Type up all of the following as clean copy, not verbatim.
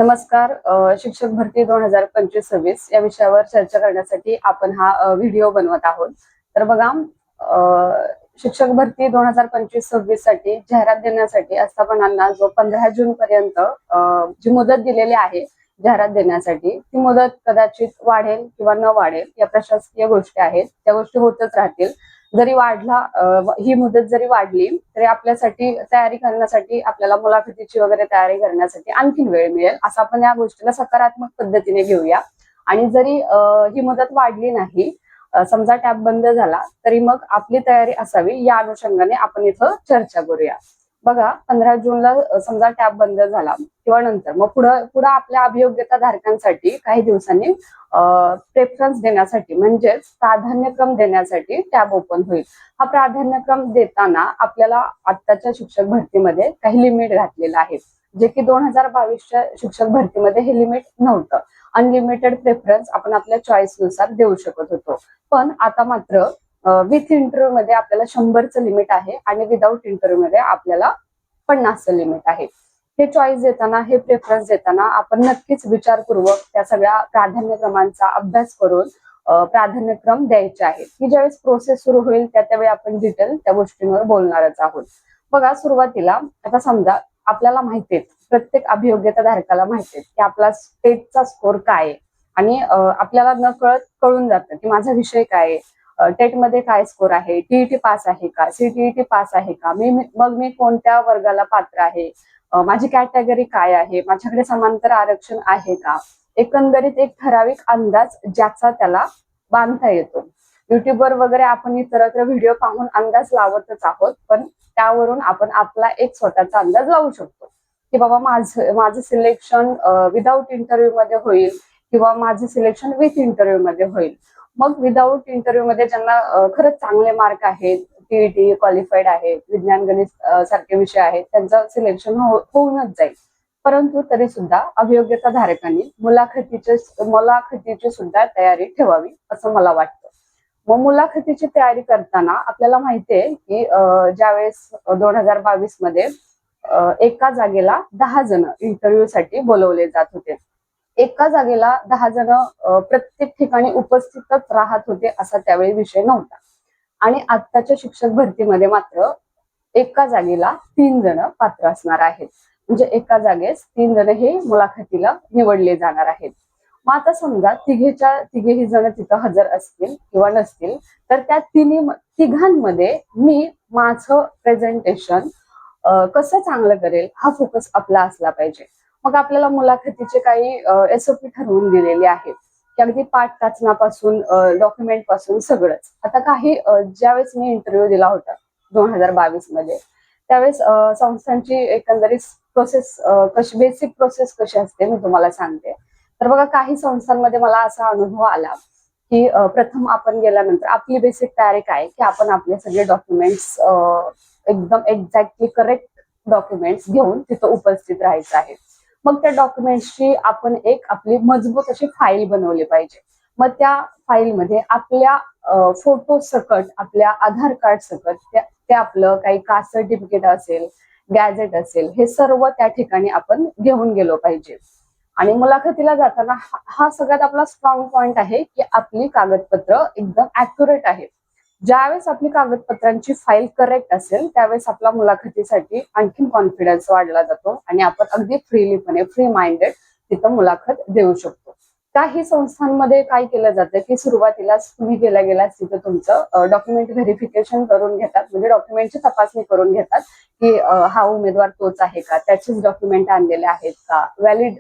नमस्कार. शिक्षक भरती 2025-26 या विषयावर चर्चा करण्यासाठी आपण हा व्हिडिओ बनवत आहोत. तर बघा, शिक्षक भरती 2025-26 साठी जाहिरात देण्यासाठी आस्थापनांना जो 15 जून पर्यंत जी मुदत दिलेली आहे जाहिरात देण्यासाठी, ती मुदत कदाचित वाढेल किंवा न वाढेल या प्रशासकीय गोष्टी आहेत, त्या गोष्टी होतच राहतील. जरी ही मुदत जरी वाढली तरी आपल्यासाठी तयारी करण्यासाठी, आपल्याला मुलाखतीची वगैरे तयारी करण्यासाठी आणखीन वेळ मिळेल, असं आपण या गोष्टीला सकारात्मक पद्धतीने घेऊया. आणि जरी ही मुदत वाढली नाही, समजा टॅब बंद झाला, तरी मग आपली तयारी असावी या अनुषंगाने आपण इथं चर्चा करूया. बघा, 15 जूनला समजा टॅब बंद झाला किंवा नंतर मग पुढे आपल्या अभियोग्यता धारकांसाठी काही दिवसांनी प्रेफरन्स देण्यासाठी, म्हणजेच प्राधान्यक्रम देण्यासाठी टॅब ओपन होईल. हा प्राधान्यक्रम देताना आपल्याला आत्ताच्या शिक्षक भरतीमध्ये काही लिमिट घातलेलं आहे, जे की 2022च्या शिक्षक भरतीमध्ये हे लिमिट नव्हतं. अनलिमिटेड प्रेफरन्स आपण आपल्या चॉईस नुसार देऊ शकत होतो. पण आता मात्र विथ इंटरव्ह्यू मध्ये आपल्याला 100चं लिमिट आहे आणि विदाऊट इंटरव्ह्यू मध्ये आपल्याला 50चं लिमिट आहे. हे चॉईस देताना, हे प्रेफरन्स देताना आपण नक्कीच विचारपूर्वक त्या सगळ्या प्राधान्यक्रमांचा अभ्यास करून प्राधान्यक्रम द्यायचे आहेत, की ज्यावेळेस प्रोसेस सुरू होईल त्यावेळी आपण डिटेल त्या गोष्टींवर बोलणारच आहोत. बघा, सुरुवातीला आता समजा आपल्याला माहिती आहे, प्रत्येक अभियोग्यता धारकाला माहिती आहे की आपला स्टेटचा स्कोर काय आहे आणि आपल्याला नकळत कळून जातं की माझा विषय काय आहे, टेट मध्ये काय स्कोर आहे, टीईटी पास आहे का, सीटीईटी पास आहे का, मी कोणत्या वर्गाला पात्र आहे, माझी कॅटेगरी काय आहे, माझ्याकडे समांतर आरक्षण आहे का. एकंदरीत एक ठराविक अंदाज ज्याचा त्याला बांधता येतो. युट्यूबवर वगैरे आपण इतरत्र व्हिडिओ पाहून अंदाज लावतच आहोत, पण त्यावरून आपण आपला एक स्वतःचा अंदाज लावू शकतो की बाबा माझं सिलेक्शन विदाऊट इंटरव्ह्यू मध्ये होईल किंवा माझं सिलेक्शन विथ इंटरव्ह्यू मध्ये होईल. मग विदाऊट इंटरव्ह्यू मध्ये ज्यांना खरंच चांगले मार्क आहेत, टीईटी क्वालिफाईड आहेत, विज्ञान गणित सारखे विषय आहेत, त्यांचं सिलेक्शन होऊनच जाईल. परंतु तरी सुद्धा अभियोग्यता धारकांनी मुलाखतीची सुद्धा तयारी ठेवावी असं मला वाटतं. मग मुलाखतीची तयारी करताना आपल्याला माहितीये की ज्यावेळेस 2022 मध्ये एका जागेला 10 जण इंटरव्ह्यू साठी बोलवले जात होते. एका जागेला 10 जण प्रत्येक ठिकाणी उपस्थितच राहत होते असा त्यावेळी विषय नव्हता. आणि आत्ताच्या शिक्षक भरतीमध्ये मात्र एका जागेला 3 जण पात्र असणार आहेत. म्हणजे एका जागेस 3 जण हे मुलाखतीला निवडले जाणार आहेत. मग आता समजा तिघेही जण तिथं हजर असतील किंवा नसतील, तर त्या तिघांमध्ये मी माझं प्रेझेंटेशन कसं चांगलं करेल हा फोकस आपला असला पाहिजे. मग आपल्याला मुलाखतीचे काही एसओपी ठरवून दिलेले आहेत की अगदी पाठ वाचनापासून डॉक्युमेंट पासून सगळंच. आता ज्यावेळेस मी इंटरव्ह्यू दिला होता 2022 मध्ये, त्यावेळेस संस्थांची एकंदरीत प्रोसेस बेसिक प्रोसेस कशी असते मी तुम्हाला सांगते. तर बघा, काही संस्थांमध्ये मला असा अनुभव आला की प्रथम आपण गेल्यानंतर आपली बेसिक तयारी काय की आपण आपले सगळे डॉक्युमेंट्स एकदम एक्झॅक्टली करेक्ट डॉक्युमेंट्स घेऊन तिथं उपस्थित राहायचं आहे. मग त्या डॉक्युमेंट्सची आपण एक आपली मजबूत अशी फाईल बनवली पाहिजे. मग त्या फाईलमध्ये आपल्या फोटो सकट, आपल्या आधार कार्ड सकट ते आपलं काही कास्ट सर्टिफिकेट असेल, गॅझेट असेल, हे सर्व त्या ठिकाणी आपण घेऊन गेलो पाहिजे. आणि मुलाखतीला जाताना हा सगळ्यात आपला स्ट्रॉंग पॉइंट आहे की आपली कागदपत्र एकदम ऍक्युरेट आहेत. ज्यावेळेस आपली कागदपत्रांची फाईल करेक्ट असेल त्यावेळेस आपला मुलाखतीसाठी आणखी कॉन्फिडन्स वाढला जातो आणि आपण अगदी फ्री माइंडेड तिथं मुलाखत देऊ शकतो. काही संस्थांमध्ये काय केलं जातं की सुरुवातीलाच तुम्ही गेल्याच तिथं तुमचं डॉक्युमेंट व्हेरिफिकेशन करून घेतात, म्हणजे डॉक्युमेंटची तपासणी करून घेतात की हा उमेदवार तोच आहे का, त्याचेच डॉक्युमेंट आणलेले आहेत का, व्हॅलिड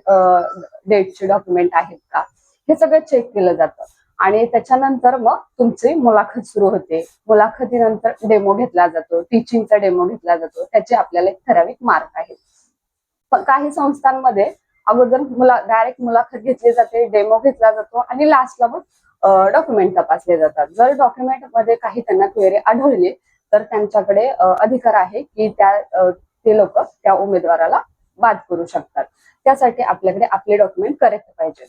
डेटचे डॉक्युमेंट आहेत का, हे सगळं चेक केलं जातं. आणि त्याच्यानंतर मग तुमची मुलाखत सुरू होते. मुलाखतीनंतर डेमो घेतला जातो, टीचिंगचा डेमो घेतला जातो, त्याचे आपल्याला एक ठराविक मार्क आहेत. पण काही संस्थांमध्ये अगोदर डायरेक्ट मुलाखत घेतली जाते, डेमो घेतला जातो आणि लास्टला मग डॉक्युमेंट तपासले जातात. जर डॉक्युमेंट मध्ये काही त्यांना क्वेरी आढळली तर त्यांच्याकडे अधिकार आहे की ते लोक त्या उमेदवाराला बाद करू शकतात. त्यासाठी आपल्याकडे आपले डॉक्युमेंट करेक्ट पाहिजे.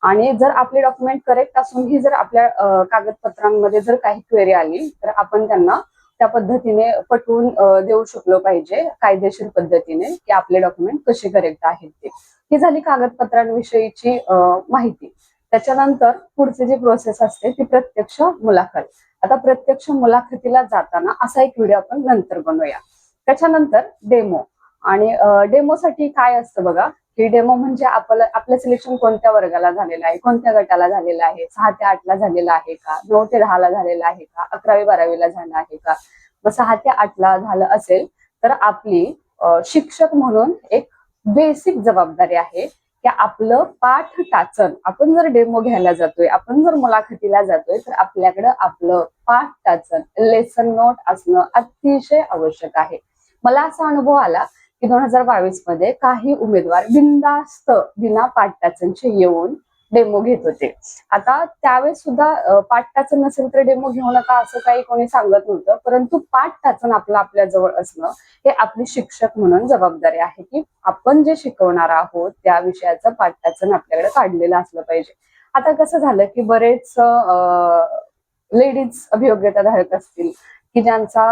आणि जर आपले डॉक्युमेंट करेक्ट असूनही जर आपल्या कागदपत्रांमध्ये जर काही क्वेरी आली तर आपण त्यांना त्या पद्धतीने पटवून देऊ शकलो पाहिजे कायदेशीर पद्धतीने की आपले डॉक्युमेंट कसे करेक्ट आहेत ते. ही झाली कागदपत्रांविषयीची माहिती. त्याच्यानंतर पुढची जी प्रोसेस असते ती प्रत्यक्ष मुलाखत. आता प्रत्यक्ष मुलाखतीला जाताना असा एक व्हिडिओ आपण नंतर बनवूया. त्याच्यानंतर डेमो. आणि डेमोसाठी काय असतं बघा, की डेमो म्हणजे आपलं सिलेक्शन कोणत्या वर्गाला झालेलं आहे, कोणत्या गटाला झालेलं आहे, 6 ते 8 ला झालेलं आहे का, 9 ते 10 ला झालेलं आहे का, 11वी 12वी ला झालं आहे का. मग 6 ते 8 ला झालं असेल तर आपली शिक्षक म्हणून एक बेसिक जबाबदारी आहे की आपलं पाठ टाचन, आपण जर डेमो घ्यायला जातोय, आपण जर मुलाखतीला जातोय, तर आपल्याकडं आपलं पाठ टाचन लेसन नोट असणं अतिशय आवश्यक आहे. मला असा अनुभव आला की 2022 मध्ये काही उमेदवार बिनधास्त बिना पाठ टाचनचे येऊन डेमो घेत होते. आता त्यावेळेस सुद्धा पाठ टाचन नसेल तर डेमो घेऊ नका असं काही कोणी सांगत नव्हतं, परंतु पाठ टाचन आपलं आपल्या जवळ असणं हे आपली शिक्षक म्हणून जबाबदारी आहे की आपण जे शिकवणार आहोत त्या विषयाचं पाठ टाचन आपल्याकडे काढलेलं असलं पाहिजे. आता कसं झालं की बरेच लेडीज अभियोग्यताधारक असतील की ज्यांचा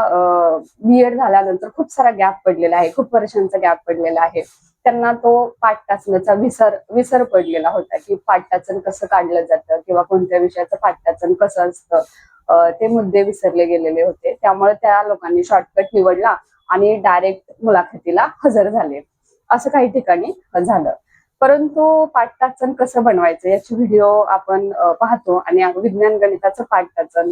बीएड झाल्यानंतर खूप सारा गॅप पडलेला आहे, खूप वर्षांचा गॅप पडलेला आहे. त्यांना तो पाठ टाचण्याचा विसर पडलेला होता की पाठ टाचन कसं काढलं जातं किंवा कोणत्या विषयाचं पाठ टाचन कसं असतं, ते मुद्दे विसरले गेलेले होते. त्यामुळे त्या लोकांनी शॉर्टकट निवडला आणि डायरेक्ट मुलाखतीला हजर झाले. असं काही ठिकाणी झालं. परंतु पाठ टाचन कसं बनवायचं याची व्हिडिओ आपण पाहतो आणि विज्ञान गणिताचं पाठ टाचन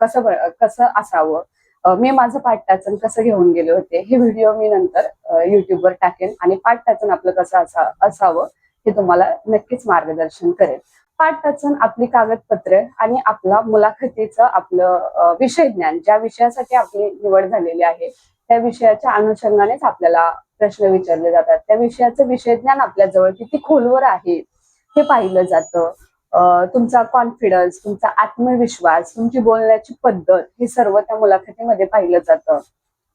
कसं असावं, मी माझं पाठ टाचन कसं घेऊन गेले होते हे व्हिडिओ मी नंतर युट्यूबवर टाकेन आणि पाठ टाचन आपलं कसं असावं हे तुम्हाला नक्कीच मार्गदर्शन करेल. पाठ टाचन आपली कागदपत्रे आणि आपला मुलाखतीचं आपलं विषय ज्ञान, ज्या विषयासाठी आपली निवड झालेली आहे त्या विषयाच्या अनुषंगानेच आपल्याला प्रश्न विचारले जातात. त्या विषयाचं विषय ज्ञान आपल्या जवळ किती खोलवर आहे हे पाहिलं जातं. तुमचा कॉन्फिडन्स, तुमचा आत्मविश्वास, तुमची बोलण्याची पद्धत हे सर्व त्या मुलाखतीमध्ये पाहिलं जातं.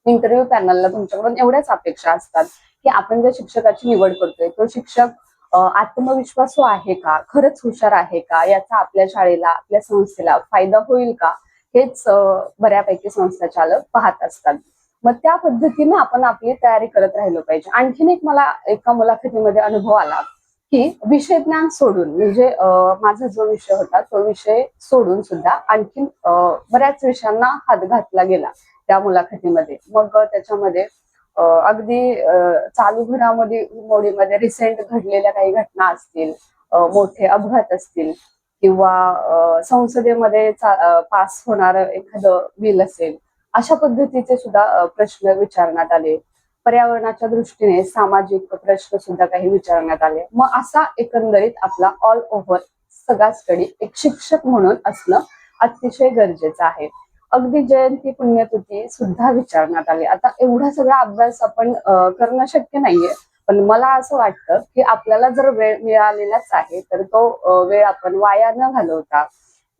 इंटरव्ह्यू पॅनलला तुमच्याकडून एवढ्याच अपेक्षा असतात की आपण ज्या शिक्षकाची निवड करतोय तो शिक्षक आत्मविश्वासू आहे का, खरंच हुशार आहे का, याचा आपल्या शाळेला, आपल्या संस्थेला फायदा होईल का, हेच बऱ्यापैकी संस्था चालक पाहत असतात. मग त्या पद्धतीने आपण आपली तयारी करत राहिलो पाहिजे. आणखीन एक मला एका मुलाखतीमध्ये अनुभव आला की विषय ज्ञान सोडून, म्हणजे माझा जो विषय होता तो विषय सोडून सुद्धा आणखीन बऱ्याच विषयांना हात घातला गेला त्या मुलाखतीमध्ये. मग त्याच्यामध्ये अगदी चालू घडामोडीमध्ये रिसेंट घडलेल्या काही घटना असतील, मोठे अपघात असतील किंवा संसदेमध्ये पास होणार एखादं बिल असेल, अशा पद्धतीचे सुद्धा प्रश्न विचारण्यात आले. पर्यावरणाच्या दृष्टीने सामाजिक प्रश्न सुद्धा काही विचारण्यात आले. मग असा एकंदरीत आपला ऑल ओव्हर सगळा स्टडी एक शिक्षक म्हणून असणं अतिशय गरजेचं आहे. अगदी जयंती पुण्यतिथी सुद्धा विचारण्यात आली. आता एवढा सगळा अभ्यास आपण करणं शक्य नाहीये, पण मला असं वाटतं की आपल्याला जर वेळ मिळालेलाच आहे तर तो वेळ आपण वाया न घालवता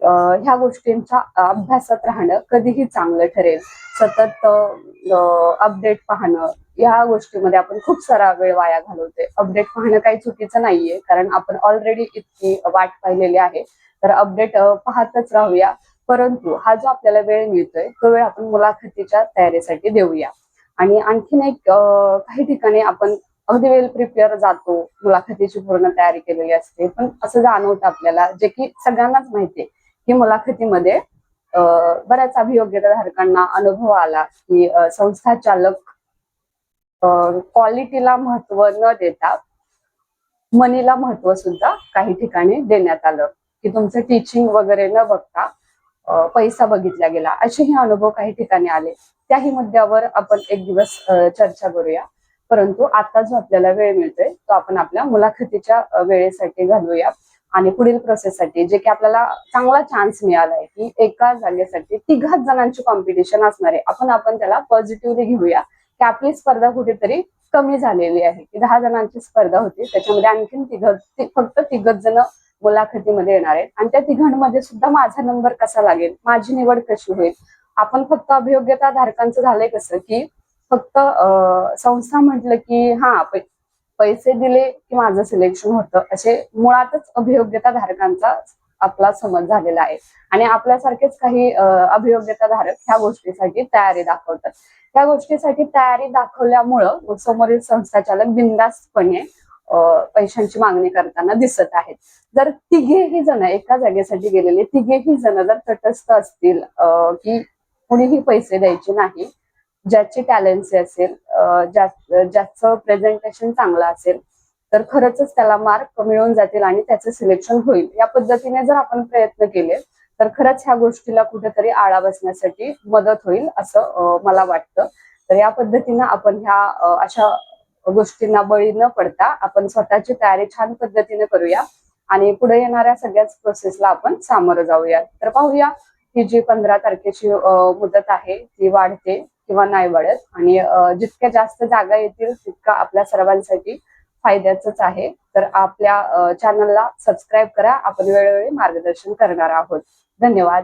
ह्या गोष्टींच्या अभ्यासात राहणं कधीही चांगलं ठरेल. सतत अपडेट पाहणं, या गोष्टीमध्ये आपण खूप सारा वेळ वाया घालवतोय. अपडेट पाहणं काही चुकीचं नाहीये, कारण आपण ऑलरेडी इतकी वाट पाहिलेली आहे, तर अपडेट पाहतच राहूया. परंतु हा जो आपल्याला वेळ मिळतोय तो वेळ आपण मुलाखतीच्या तयारीसाठी देऊया. आणि आणखीन एक काही ठिकाणी आपण अगदी वेल प्रिपेअर जातो, मुलाखतीची पूर्ण तयारी केलेली असते, पण असं जाणवतं आपल्याला, जे की सगळ्यांनाच माहितीये की मुलाखतीमध्ये बऱ्याच अभियोग्यताधारकांना अनुभव आला की संस्था चालक क्वालिटीला महत्व न देता मनीला महत्व सुद्धा काही ठिकाणी देण्यात आलं, की तुमचं टीचिंग वगैरे न बघता पैसा बघितला गेला, असेही अनुभव काही ठिकाणी आले. त्याही मुद्द्यावर आपण एक दिवस चर्चा करूया. परंतु आता जो आपल्याला वेळ मिळतोय तो आपण आपल्या मुलाखतीच्या वेळेसाठी घालूया आणि पुढील प्रोसेससाठी, जे की आपल्याला चांगला चान्स मिळालाय की एका जागेसाठी 3 जणांची कॉम्पिटिशन असणार आहे. आपण त्याला पॉझिटिव्हली घेऊया की आपली स्पर्धा कुठेतरी कमी झालेली आहे. की 10 जणांची स्पर्धा होती, त्याच्यामध्ये आणखीन फक्त 3 जण मुलाखतीमध्ये येणार आहेत आणि त्या 3 सुद्धा माझा नंबर कसा लागेल, माझी निवड कशी होईल. आपण फक्त अभियोग्यता धारकांचं झालंय कसं की फक्त संस्था म्हटलं की हा पैसे दिले की माझं सिलेक्शन होतं, असे मुळातच अभियोग्यता धारकांचा आपला समज झालेला आहे. आणि आपल्यासारखेच काही अभियोग्यता धारक ह्या गोष्टीसाठी तयारी दाखवतात. त्या गोष्टीसाठी तयारी दाखवल्यामुळं समोरील संस्थाचालक बिनधास्तपणे पैशांची मागणी करताना दिसत आहेत. जर तिघेही जण एका जागेसाठी गेलेले तिघेही जण जर तटस्थ असतील की कुणीही पैसे द्यायचे नाही, ज्याची टॅलेंसी असेल, ज्याचं प्रेझेंटेशन चांगलं असेल, तर खरंच त्याला मार्क मिळून जातील आणि त्याचं सिलेक्शन होईल. या पद्धतीने जर आपण प्रयत्न केले तर खरंच ह्या गोष्टीला कुठेतरी आळा बसण्यासाठी मदत होईल असं मला वाटतं. तर या पद्धतीनं आपण ह्या अशा गोष्टींना बळी न पडता आपण स्वतःची तयारी छान पद्धतीने करूया आणि पुढे येणाऱ्या सगळ्याच प्रोसेसला आपण सामोरं जाऊया. तर पाहूया ही जी 15 तारखेची मुदत आहे ती वाढते किंवा नाही वाढत, आणि जितक्या जास्त जागा येतील तितका आपल्या सर्वांसाठी फायद्याचंच आहे. तर आपल्या चॅनलला सबस्क्राईब करा. आपण वेळोवेळी मार्गदर्शन करणार आहोत. धन्यवाद.